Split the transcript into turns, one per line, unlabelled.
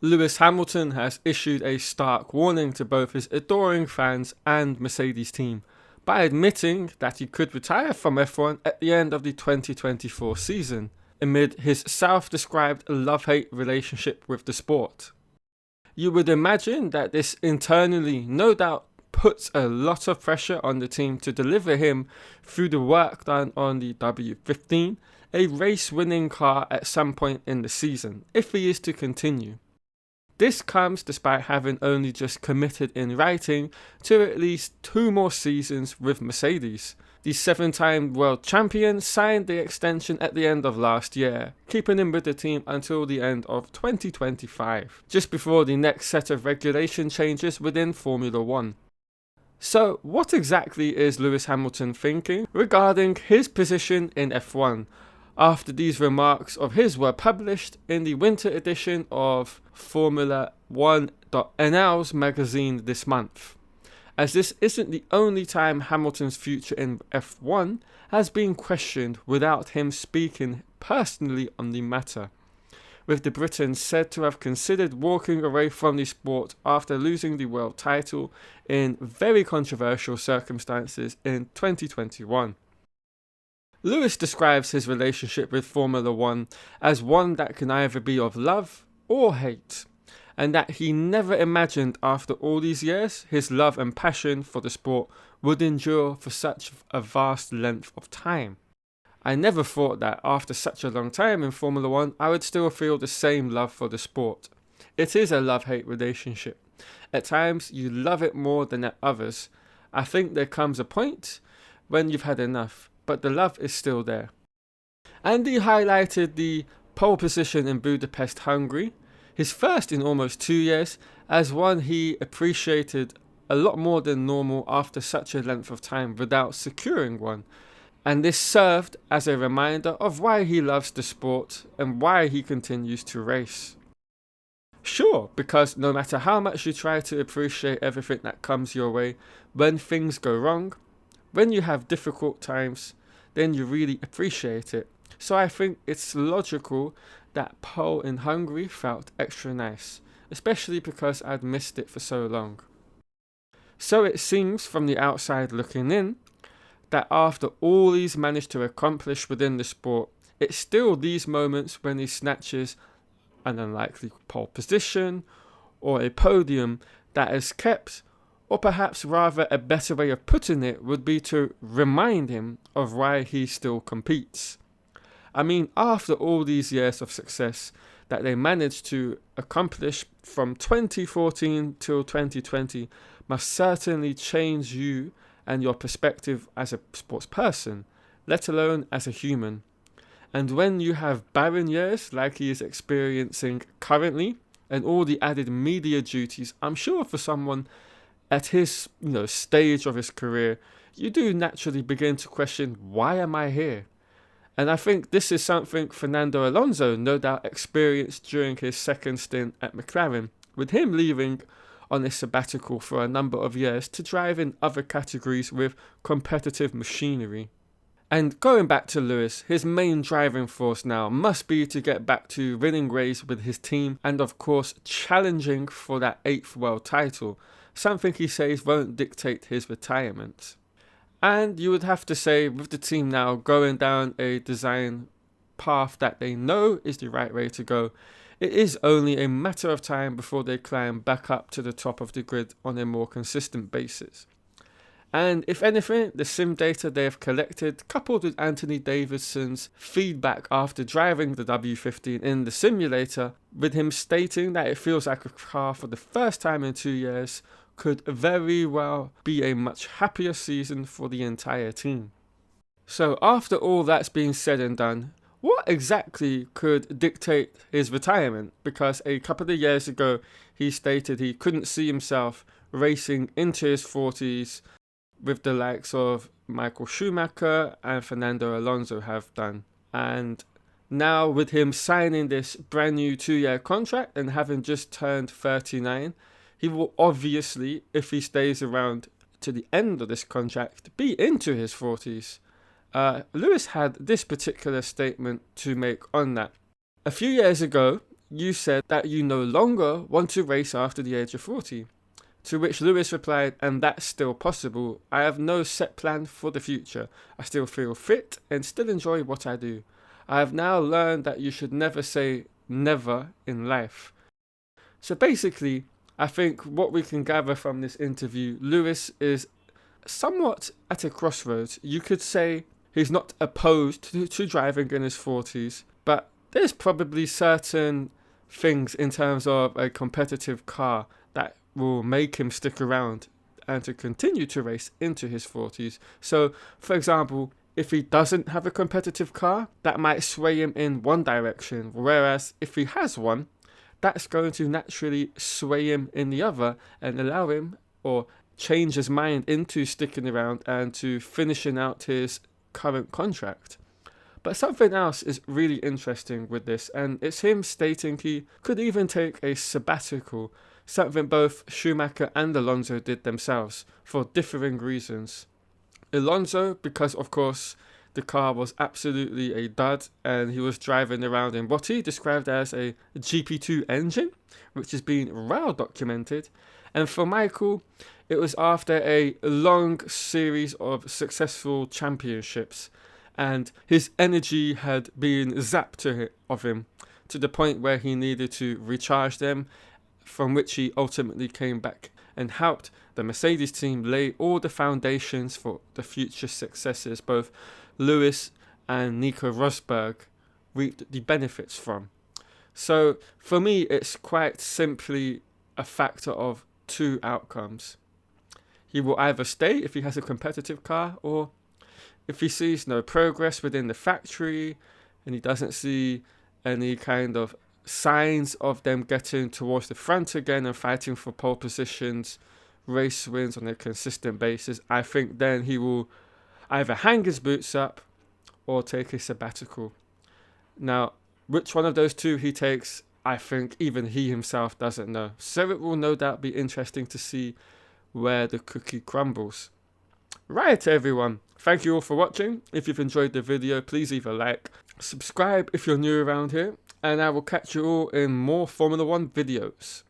Lewis Hamilton has issued a stark warning to both his adoring fans and Mercedes team by admitting that he could retire from F1 at the end of the 2024 season, amid his self-described love-hate relationship with the sport. You would imagine that this internally no doubt puts a lot of pressure on the team to deliver him through the work done on the W15, a race-winning car at some point in the season, if he is to continue. This comes despite having only just committed in writing to at least 2 more seasons with Mercedes. The 7-time world champion signed the extension at the end of last year, keeping him with the team until the end of 2025, just before the next set of regulation changes within Formula 1. So, what exactly is Lewis Hamilton thinking regarding his position in F1 after these remarks of his were published in the winter edition of Formula 1.nl's magazine this month? As this isn't the only time Hamilton's future in F1 has been questioned without him speaking personally on the matter, with the Briton said to have considered walking away from the sport after losing the world title in very controversial circumstances in 2021. Lewis describes his relationship with Formula 1 as one that can either be of love or hate, and that he never imagined after all these years his love and passion for the sport would endure for such a vast length of time. I never thought that after such a long time in Formula 1 I would still feel the same love for the sport. It is a love-hate relationship. At times you love it more than at others. I think there comes a point when you've had enough, but the love is still there. And he highlighted the pole position in Budapest, Hungary, his first in almost 2 years, as one he appreciated a lot more than normal after such a length of time without securing one. And this served as a reminder of why he loves the sport and why he continues to race. Sure, because no matter how much you try to appreciate everything that comes your way, when things go wrong, when you have difficult times, then you really appreciate it. So I think it's logical that pole in Hungary felt extra nice, especially because I'd missed it for so long. So it seems from the outside looking in, that after all he's managed to accomplish within the sport, it's still these moments when he snatches an unlikely pole position or a podium that is kept, or perhaps rather a better way of putting it would be to remind him of why he still competes. I mean, after all these years of success that they managed to accomplish from 2014 till 2020 must certainly change you and your perspective as a sports person, let alone as a human. And when you have barren years like he is experiencing currently, and all the added media duties, I'm sure for someone at his stage of his career, you do naturally begin to question, why am I here? And I think this is something Fernando Alonso no doubt experienced during his second stint at McLaren, with him leaving on a sabbatical for a number of years to drive in other categories with competitive machinery. And going back to Lewis, his main driving force now must be to get back to winning ways with his team and of course challenging for that 8th world title, something he says won't dictate his retirement. And you would have to say, with the team now going down a design path that they know is the right way to go, it is only a matter of time before they climb back up to the top of the grid on a more consistent basis. And if anything, the sim data they have collected, coupled with Anthony Davidson's feedback after driving the W15 in the simulator, with him stating that it feels like a car for the first time in 2 years, could very well be a much happier season for the entire team. So after all that's been said and done, what exactly could dictate his retirement? Because a couple of years ago he stated he couldn't see himself racing into his 40s with the likes of Michael Schumacher and Fernando Alonso have done. And now with him signing this brand new 2-year contract and having just turned 39, he will obviously, if he stays around to the end of this contract, be into his 40s. Lewis had this particular statement to make on that. A few years ago, you said that you no longer want to race after the age of 40. To which Lewis replied, and that's still possible. I have no set plan for the future. I still feel fit and still enjoy what I do. I have now learned that you should never say never in life. So basically, I think what we can gather from this interview, Lewis is somewhat at a crossroads. You could say he's not opposed to driving in his 40s, but there's probably certain things in terms of a competitive car that will make him stick around and to continue to race into his 40s. So, for example, if he doesn't have a competitive car, that might sway him in one direction, whereas if he has one, that's going to naturally sway him in the other and allow him or change his mind into sticking around and to finishing out his current contract. But something else is really interesting with this, and it's him stating he could even take a sabbatical, something both Schumacher and Alonso did themselves for differing reasons. Alonso, because of course the car was absolutely a dud and he was driving around in what he described as a GP2 engine, which has been well documented. And for Michael, it was after a long series of successful championships and his energy had been zapped of him to the point where he needed to recharge them, from which he ultimately came back and helped the Mercedes team lay all the foundations for the future successes both Lewis and Nico Rosberg reaped the benefits from. So for me, it's quite simply a factor of two outcomes. He will either stay if he has a competitive car, or if he sees no progress within the factory and he doesn't see any kind of signs of them getting towards the front again and fighting for pole positions, race wins on a consistent basis, I think then he will either hang his boots up or take a sabbatical. Now, which one of those two he takes, I think even he himself doesn't know. So it will no doubt be interesting to see where the cookie crumbles. Right, everyone. Thank you all for watching. If you've enjoyed the video, please leave a like. Subscribe if you're new around here. And I will catch you all in more Formula 1 videos.